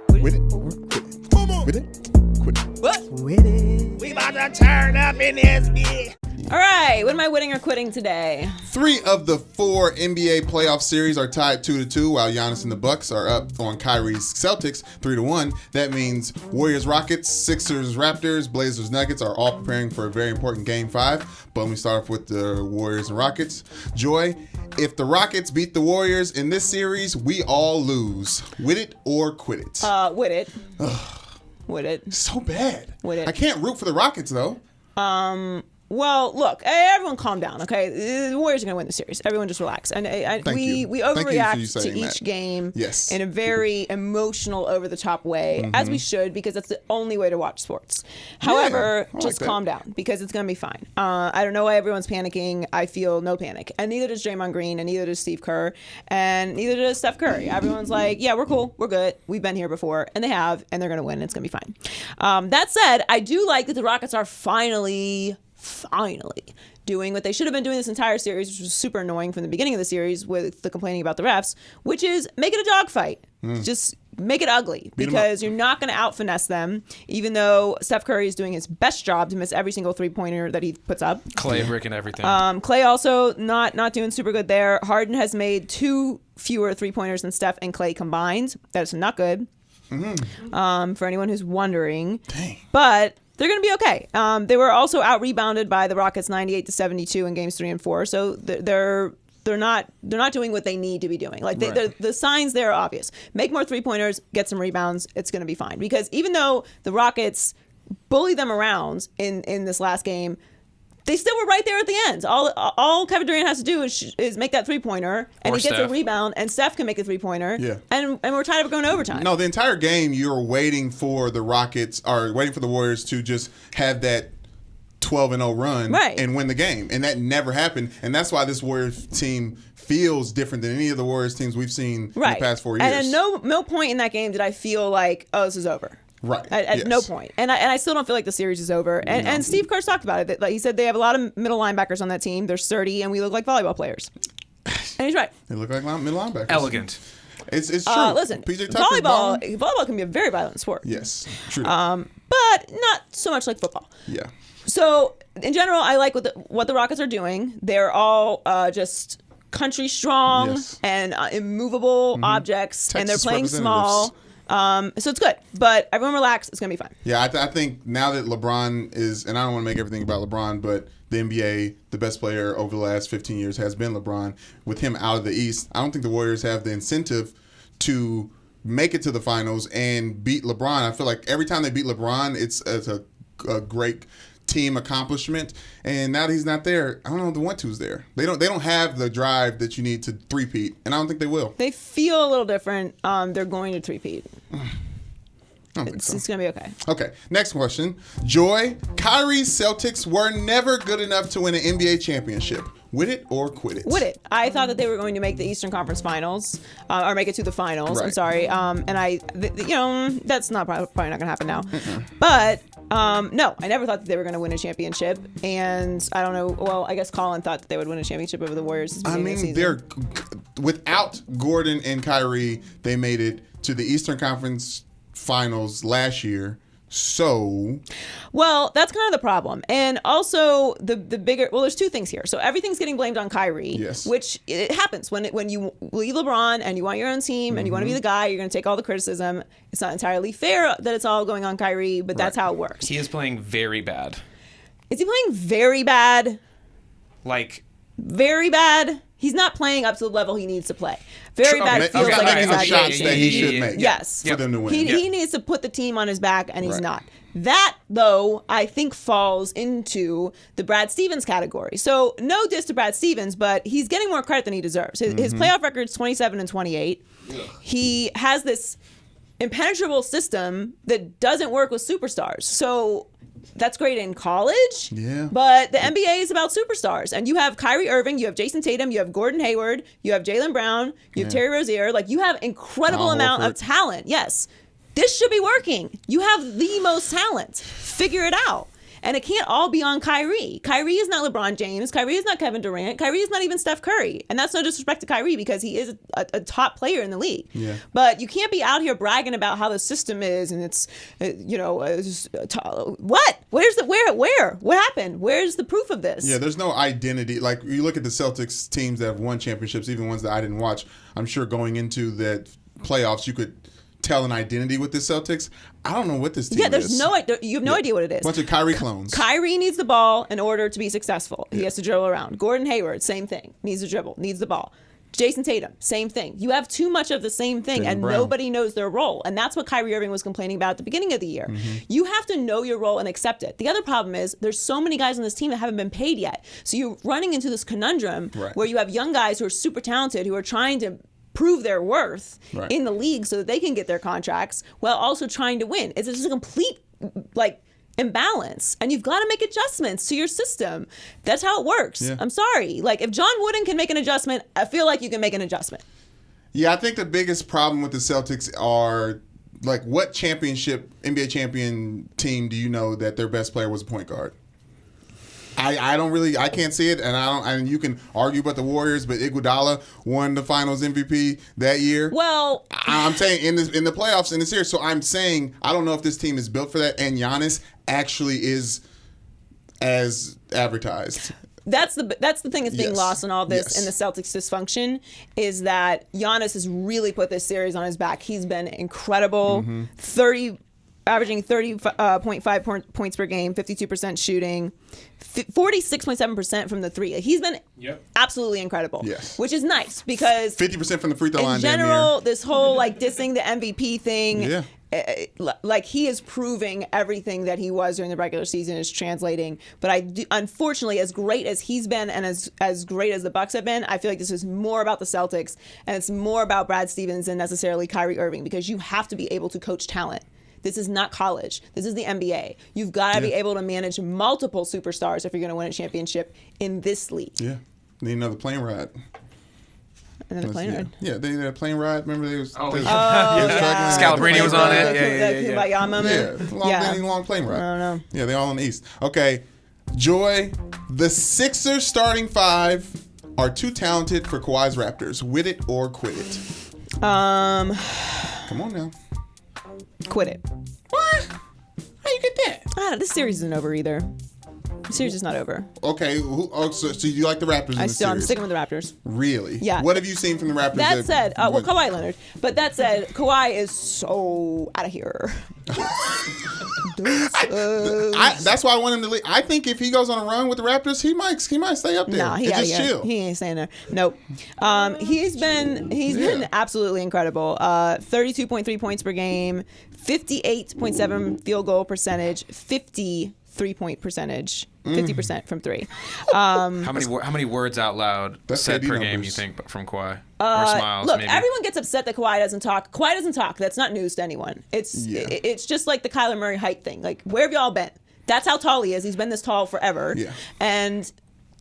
With it or quit it. Come on. With it, quit it. What? With it. We about to turn up in this bitch. All right. What am I winning or quitting today? 3 of the 4 NBA playoff series are tied 2-2, while Giannis and the Bucks are up on Kyrie's Celtics 3-1. That means Warriors Rockets, Sixers Raptors, Blazers Nuggets are all preparing for a very important Game 5. But let me start off with the Warriors and Rockets. Joy, if the Rockets beat the Warriors in this series, we all lose. With it or quit it? With it. With it. So bad. With it. I can't root for the Rockets though. Well, look, everyone calm down, okay? The Warriors are going to win the series. Everyone just relax. And we overreact to each game in a very emotional, over-the-top way, as we should, because that's the only way to watch sports. However, just calm down, because it's going to be fine. I don't know why everyone's panicking. I feel no panic. And neither does Draymond Green, and neither does Steve Kerr, and neither does Steph Curry. Everyone's like, yeah, we're cool. We're good. We've been here before. And they have, and they're going to win. And it's going to be fine. That said, I do like that the Rockets are finally doing what they should have been doing this entire series, which was super annoying from the beginning of the series with the complaining about the refs, which is make it a dogfight. Just make it ugly, because you're not going to out-finesse them, even though Steph Curry is doing his best job to miss every single three-pointer that he puts up. Clay breaking everything. Clay also not doing super good there. Harden has made 2 fewer three-pointers than Steph and Clay combined. That's not good. For anyone who's wondering. Dang. But they're going to be okay. They were also out-rebounded by the Rockets 98-72 in games 3 and 4. So they're not doing what they need to be doing. Like the signs there are obvious. Make more three-pointers, get some rebounds. It's going to be fine. Because even though the Rockets bullied them around in this last game, they still were right there at the end. All Kevin Durant has to do is make that three-pointer, and he gets a rebound, and Steph can make a three-pointer, and we're tied up going to overtime. No, the entire game you're waiting for the Rockets, or waiting for the Warriors to just have that 12-0 run and win the game, and that never happened. And that's why this Warriors team feels different than any of the Warriors teams we've seen in the past 4 years. And at no point in that game did I feel like, oh, this is over. Right. At no point. And I still don't feel like the series is over. And Steve Kerr talked about it. Like he said they have a lot of middle linebackers on that team. They're sturdy, and we look like volleyball players. And he's right. They look like middle linebackers. Elegant. It's true. Listen, PJ Tucker's volleyball can be a very violent sport. Yes, true. But not so much like football. Yeah. So in general, I like what the Rockets are doing. They're all just country strong and immovable objects, Texas and they're playing small. So it's good, but everyone relax. It's going to be fine. Yeah, I think now that LeBron is, and I don't want to make everything about LeBron, but the NBA, the best player over the last 15 years has been LeBron. With him out of the East, I don't think the Warriors have the incentive to make it to the finals and beat LeBron. I feel like every time they beat LeBron, it's a great team accomplishment. And now that he's not there, I don't know if the 1-2's there. They don't have the drive that you need to three-peat, and I don't think they will. They feel a little different. They're going to three-peat. It's going to be okay. Okay, next question. Joy, Kyrie's Celtics were never good enough to win an NBA championship. With it or quit it? With it. I thought that they were going to make the Eastern Conference Finals, or make it to the finals. Right. I'm sorry. That's probably not going to happen now. But no, I never thought that they were going to win a championship. And I don't know. Well, I guess Colin thought that they would win a championship over the Warriors this beginning of the season. Without Gordon and Kyrie, they made it to the Eastern Conference Finals last year. So, well, that's kind of the problem. And also the bigger, well, there's 2 things here. So everything's getting blamed on Kyrie, which it happens when you leave LeBron and you want your own team and you want to be the guy, you're going to take all the criticism. It's not entirely fair that it's all going on Kyrie, but that's how it works. He is playing very bad. Is he playing very bad? Like, very bad? He's not playing up to the level he needs to play. Very bad feels like an exaggeration. Shots that he should make. Yes. For them to win. He needs to put the team on his back, and he's not. That, though, I think falls into the Brad Stevens category. So no diss to Brad Stevens, but he's getting more credit than he deserves. His playoff record's 27-28. He has this impenetrable system that doesn't work with superstars. So that's great in college, but the NBA is about superstars. And you have Kyrie Irving, you have Jason Tatum, you have Gordon Hayward, you have Jaylen Brown, you have Terry Rozier. Like, you have incredible amount of talent. Yes, this should be working. You have the most talent. Figure it out. And it can't all be on Kyrie. Kyrie is not LeBron James. Kyrie is not Kevin Durant. Kyrie is not even Steph Curry. And that's no disrespect to Kyrie because he is a top player in the league. Yeah. But you can't be out here bragging about how the system is and it's, what? Where? What happened? Where's the proof of this? Yeah, there's no identity. Like, you look at the Celtics teams that have won championships, even ones that I didn't watch. I'm sure going into the playoffs, you could tell an identity with the Celtics. I don't know what this team is. You have no idea what it is. Bunch of Kyrie clones. Kyrie needs the ball in order to be successful. He has to dribble around. Gordon Hayward, same thing. Needs to dribble, needs the ball. Jason Tatum, same thing. You have too much of the same thing, and nobody knows their role. And that's what Kyrie Irving was complaining about at the beginning of the year. You have to know your role and accept it. The other problem is there's so many guys on this team that haven't been paid yet. So you're running into this conundrum where you have young guys who are super talented who are trying to prove their worth in the league so that they can get their contracts while also trying to win. It's just a complete, imbalance, and you've got to make adjustments to your system. That's how it works. Yeah. I'm sorry. If John Wooden can make an adjustment, I feel like you can make an adjustment. Yeah, I think the biggest problem with the Celtics are, what NBA champion team do you know that their best player was a point guard? I can't see it, and you can argue about the Warriors, but Iguodala won the Finals MVP that year. Well, I'm saying in the playoffs in the series. So I'm saying I don't know if this team is built for that, and Giannis actually is as advertised. That's the thing that's being lost in all this in the Celtics dysfunction is that Giannis has really put this series on his back. He's been incredible. Averaging 30.5 points per game, 52% shooting, 46.7% from the three. He's been absolutely incredible, which is nice because 50% from the free throw line. In general, this whole dissing the MVP thing, he is proving everything that he was during the regular season is translating. But unfortunately, as great as he's been and as great as the Bucks have been, I feel like this is more about the Celtics and it's more about Brad Stevens than necessarily Kyrie Irving because you have to be able to coach talent. This is not college. This is the NBA. You've got to be able to manage multiple superstars if you're going to win a championship in this league. Yeah. Need another plane ride. Another plane ride? Yeah, they had a plane ride. Remember they was... Scalabrini was on it. Yeah. Moment. Long plane ride. I don't know. Yeah, they all in the East. Okay. Joy, the Sixers starting five are too talented for Kawhi's Raptors. Wit it or quit it? Come on now. Quit it. What? How you get that? I don't know. This series isn't over either. The series is not over. Okay. So you like the Raptors in this series? I'm sticking with the Raptors. Really? Yeah. What have you seen from the Raptors? That said, Kawhi Leonard. But that said, Kawhi is so out of here. That's why I want him to leave. I think if he goes on a run with the Raptors, he might stay up there. Nah, chill. He ain't staying there. Nope. He's been absolutely incredible. 32.3 points per game, 58.7 field goal percentage, 50 3-point percentage, 50% from three. How many words out loud said per game you think from Kawhi? Or smiles, look, maybe? Everyone gets upset that Kawhi doesn't talk. Kawhi doesn't talk. That's not news to anyone. It's just like the Kyler Murray height thing. Where have y'all been? That's how tall he is. He's been this tall forever. Yeah. And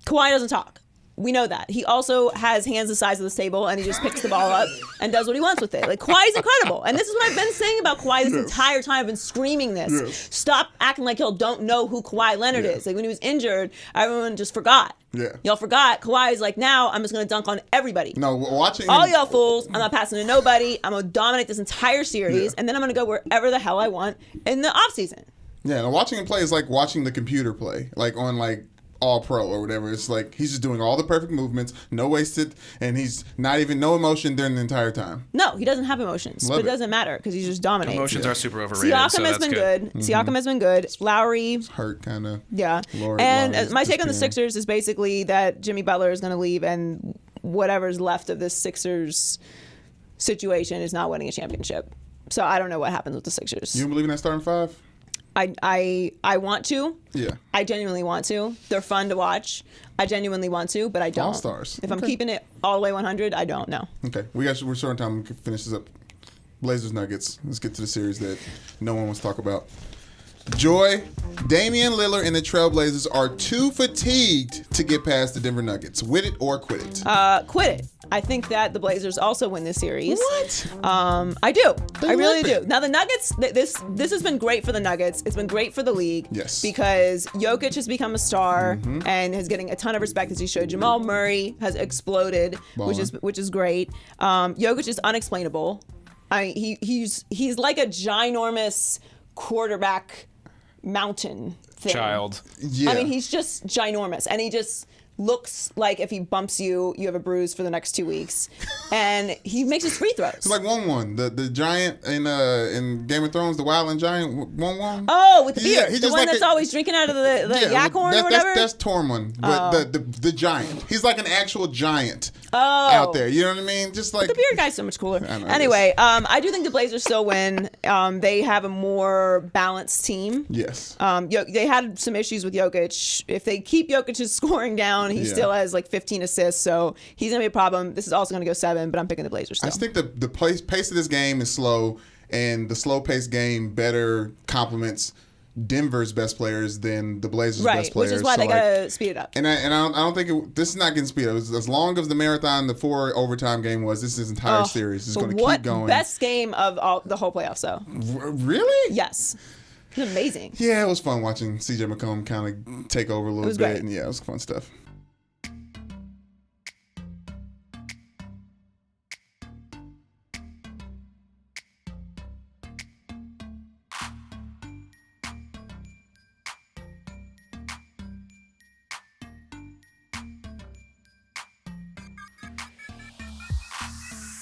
Kawhi doesn't talk. We know that. He also has hands the size of this table, and he just picks the ball up and does what he wants with it. Kawhi's incredible. And this is what I've been saying about Kawhi this entire time. I've been screaming this. Yes. Stop acting like y'all don't know who Kawhi Leonard is. When he was injured, everyone just forgot. Yeah. Y'all forgot. Kawhi's now I'm just going to dunk on everybody. No, watching all y'all fools. I'm not passing to nobody. I'm going to dominate this entire series, and then I'm going to go wherever the hell I want in the offseason. Yeah, and watching him play is like watching the computer play, on All Pro or whatever. It's he's just doing all the perfect movements, no wasted, and he's not even no emotion during the entire time. No, he doesn't have emotions, but it doesn't matter because he's just dominating. Emotions are super overrated. Siakam has been good. Mm-hmm. Siakam has been good. Lowry it's hurt kind of. Yeah, and my take on the Sixers is basically that Jimmy Butler is going to leave, and whatever's left of this Sixers situation is not winning a championship. So I don't know what happens with the Sixers. You don't believe in that starting five? I want to. Yeah. I genuinely want to. They're fun to watch. I genuinely want to, but I don't. All-stars. If I'm keeping it all the way 100, I don't know. Okay. We're short on time. We can finish this up. Blazers Nuggets. Let's get to the series that no one wants to talk about. Joy, Damian Lillard and the Trailblazers are too fatigued to get past the Denver Nuggets. Win it or quit it? Quit it. I think that the Blazers also win this series. What? I do. I really do. Now the Nuggets. This has been great for the Nuggets. It's been great for the league. Yes. Because Jokic has become a star and is getting a ton of respect as he showed. Jamal Murray has exploded, which is great. Jokic is unexplainable. He's like a ginormous quarterback mountain thing. Child. Yeah. I mean, he's just ginormous, and he just looks like if he bumps you, you have a bruise for the next 2 weeks. And he makes his free throws. It's like 1-1. The giant in Game of Thrones, the wildling giant, 1-1. Oh, with the beard. The one that's always drinking out of the yak horn or whatever? That's Tormund. But the giant. He's like an actual giant out there. You know what I mean? Just like... But the beard guy's so much cooler. Anyway, I do think the Blazers still win. They have a more balanced team. Yes. They had some issues with Jokic. If they keep Jokic's scoring down, he still has like 15 assists, so he's going to be a problem. This is also going to go 7, but I'm picking the Blazers still. I think the pace of this game is slow, and the slow-paced game better complements Denver's best players than the Blazers' best players. Which is why they got to speed it up. And I don't think this is not getting speed up. As long as the marathon, the 4 overtime game was, this entire series is going to keep going. Best game of the whole playoffs, though. Really? Yes. It was amazing. Yeah, it was fun watching CJ McCollum kind of take over a little bit. Great. And yeah, it was fun stuff.